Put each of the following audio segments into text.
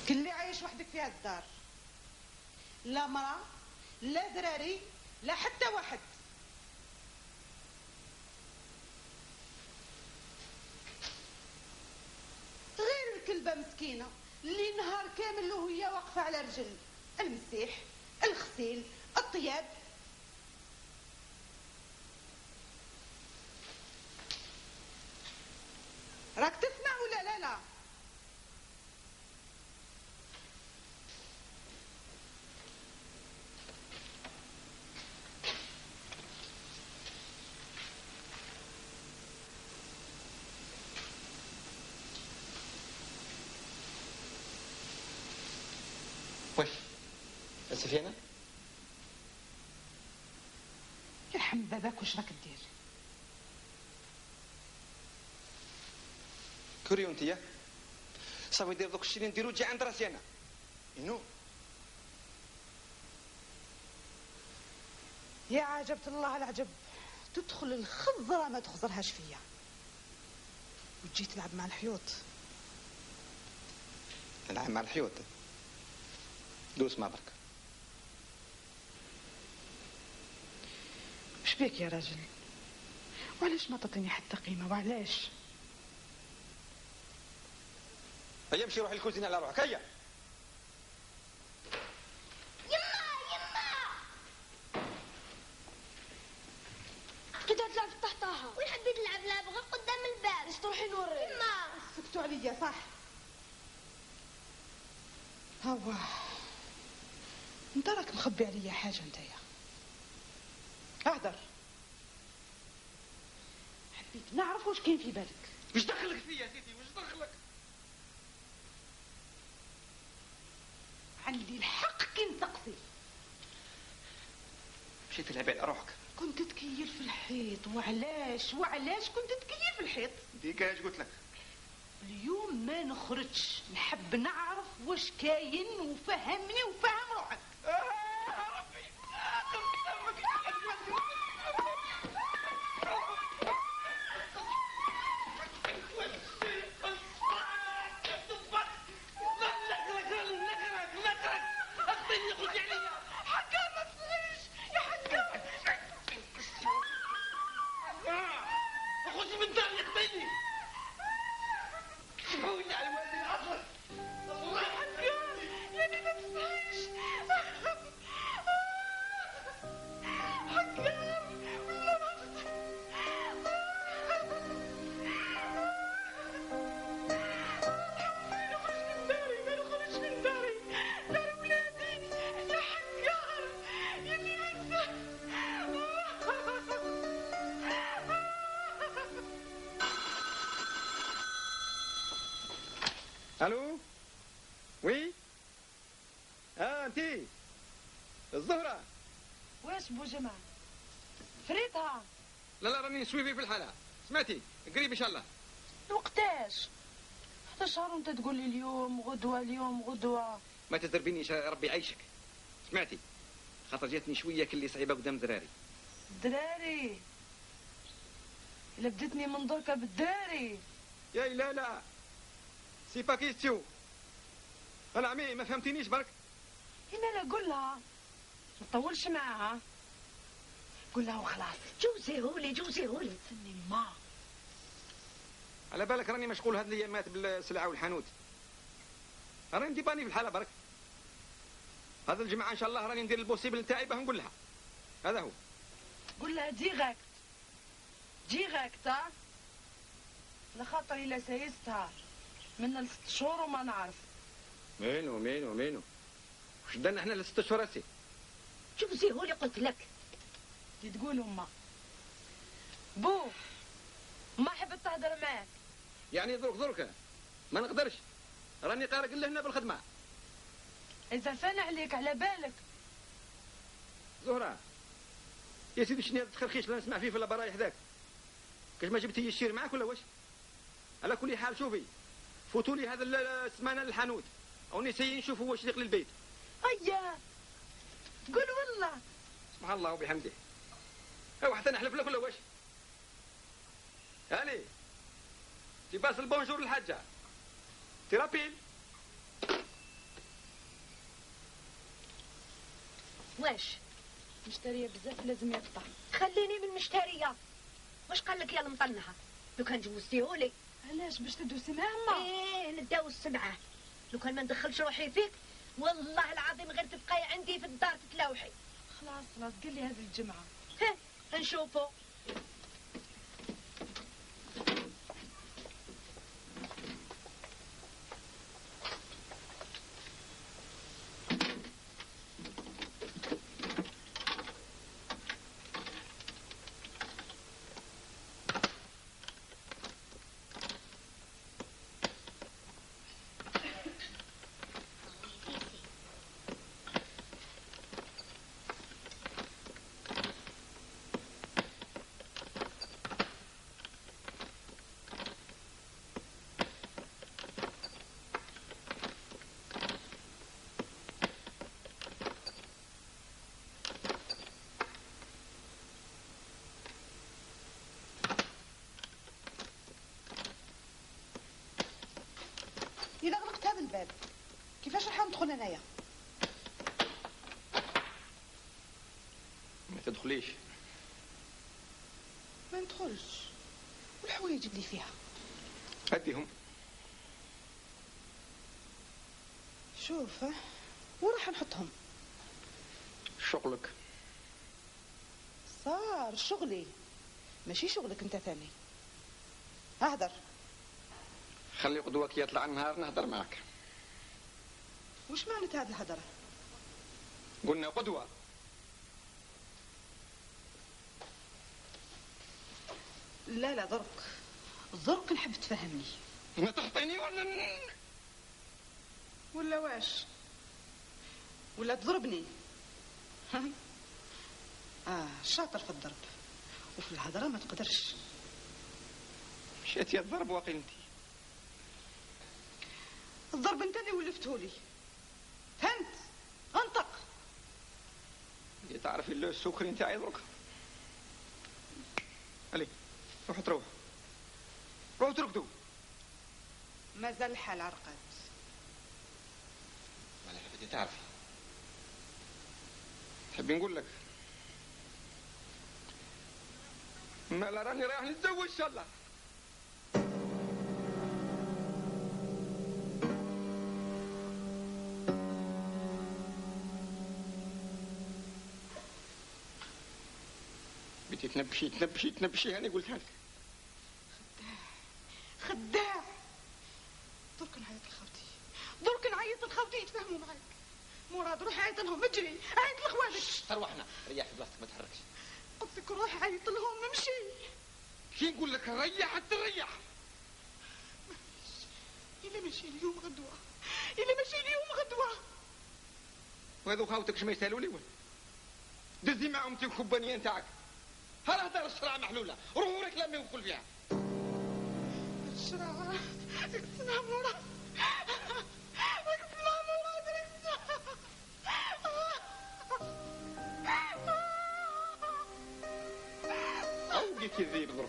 كلي عايش وحدك في هالدار، لا مرأة لا دراري لا حتى واحد. غير الكلبة مسكينة اللي نهار كامل وهي واقفة على رجل، المسيح الغسيل الطياب. راك تسمع ولا لا؟ لا واش سفينة؟ يرحم باباك واش راك دير؟ كوريو انتيا صافي دير دوك الشيء اللي نديرو تجي عند راسي انا. انو يا عجبت الله العجب، تدخل الخضرة ما تخزرهاش فيا وتجي تلعب مع الحيوط. نلعب مع الحيوط؟ دوس ما برك. وش بيك يا راجل؟ وعلاش ما تعطيني حتى قيمة؟ وعلاش؟ هيا امشي روح الكوزينة على روحك. هيا تلعب في الطحطاحة وين حبيت نلعب لعب غير قدام الباب. اش تروحي نوري؟ يما سكتوا عليا صح. هوا انت راك مخبي عليا حاجة انتيا. اهدر، حبيت نعرف واش كاين في بالك. وش دخلك فيا سيدي؟ وش دخلك؟ عندي الحق كي نسقسي. مشي تلعبي على روحك. كنت تكير في الحيط. وعلاش كنت تكير في الحيط؟ ديك اش قلت لك؟ اليوم ما نخرجش، نحب نعرف واش كاين وفهمني وفهم روحك. ربي الو وي انتي الزهرة. واش بو جماعة فريتها؟ لا راني نسوي في الحالة. سمعتي قريب ان شاء الله. وقتاش؟ هذا شهر وانت تقول لي اليوم غدوة اليوم غدوة. ما تضربينيش ربي يعيشك. سمعتي خاطر جاتني شوية كلي صعيبة قدام دراري. دراري؟ إلا بدتني من دركا بالداري. يا لا سي با كيستيو. انا عمي ما فهمتينيش برك. هنا لا قول لها ما تطولش معاها. قول لها وخلاص. جوزيهولي تسني ما على بالك راني مشغول هذه الايامات بالسلعة والحانوت. راني نديباني في الحالة برك. هذا الجماعة ان شاء الله راني ندير البوسيبل نتاعي باه نقول لها. هذا هو. قول لها ديغاكت لخاطر إلا سيستها من 6 شهور وما نعرف. مينو وش دنا احنا ل6 شهور هسي؟ جوزيهولي قلت لك. تقول أمه بو ما حبت تهدر معاك. يعني درك ما نقدرش. راني قارق لهنا بالخدمة. إذا فان عليك على بالك. زهرة يا سيدي شنو هذا التخرخيش اللي نسمع فيه في البرايح ذاك؟ كاش ما جبتي الشير معاك ولا واش؟ على كل حال شوفي فوتوا لي هذا السمانه للحانوت او نسي نشوفوا واش يقلي البيت. ايا قول والله. سبحان الله وبحمده. او حتى نحلف لك ولا واش؟ هاني تباس البونجور للحاجه. تيرابيل. واش مشتريه بزاف لازم يقطع. خليني من المشتريه. واش قال لك يا المطنحه؟ لو كان جوزتيهولي. علاش باش تدوسي معاه؟ ايه ندوس معاه. لو كان ما ندخلش روحي فيك والله العظيم غير تبقاي عندي في الدار تتلوحي. خلاص قال لي هذه الجمعه. نشوفو. إذا غلقت هذا الباب كيفاش راح ندخل انايا؟ ما تدخليش. ما ندخلش. والحوايج اللي فيها هديهم. شوف وين راح نحطهم؟ شغلك. صار شغلي ماشي شغلك انت ثاني. اهدر. خلي قدوك يطلع النهار نهدر معك. وش معنى هذه الهدرة؟ قلنا قدوة. لا درك نحب تفهمني. ما تخطيني ولا واش؟ ولا تضربني؟ شاطر في الضرب وفي الهدرة ما تقدرش. مشيت يا الضرب واقي انتي. الضرب انت اللي ولفتهولي. فهمت؟ انطق. تعرفي السكري نتاعي درك. علي روحوا تروحوا. روحوا ترقدوا. مازال الحال عرقد. مالك بدي تعرفي. تحبي نقول لك؟ ما لا راني رايح نتزوج ان شاء الله. بيتي تنبشي انا قلتها لك. خداع. درك نعيط لخوتي يتفاهموا معاك. مراد روح عيط لهم اجري عيط لخوانك. تروحنا ريح في بلاصتك ما تحركش. قلت لك روح عيط لهم امشي. كي نقول لك ريح تريح. إلا ماشي اليوم غدوة. وهذو خاوتك ما يسالوا لي وين؟ دزي معهم تي الكوبانيه نتاعك. ها هدر الشرع محلوله روحوا ركلامي وقول فيها. الشرع اقسمها مراد. او قلت الذيب درك.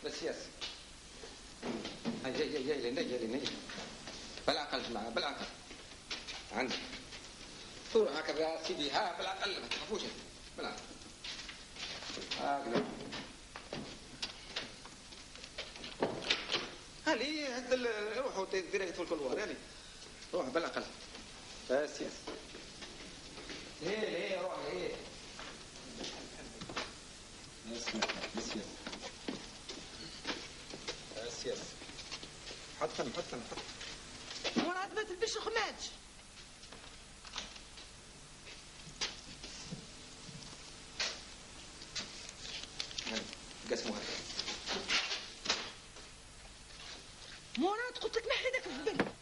بس ياس جاي لي بالعقل جماعة بالعقل عندي صورة هكذا يا سيدي. ها بالعقل ما تخافوش بالعقل هكذا. هالي هذا روحوا ديري يدخل كل وار هالي روح بالعقل بس ياس. ليه روح ليه بس ياس. حط فم. مراد ما تلبسش خماج. قسموا هكذا. مراد قلت لك نحي ذاك الزبل.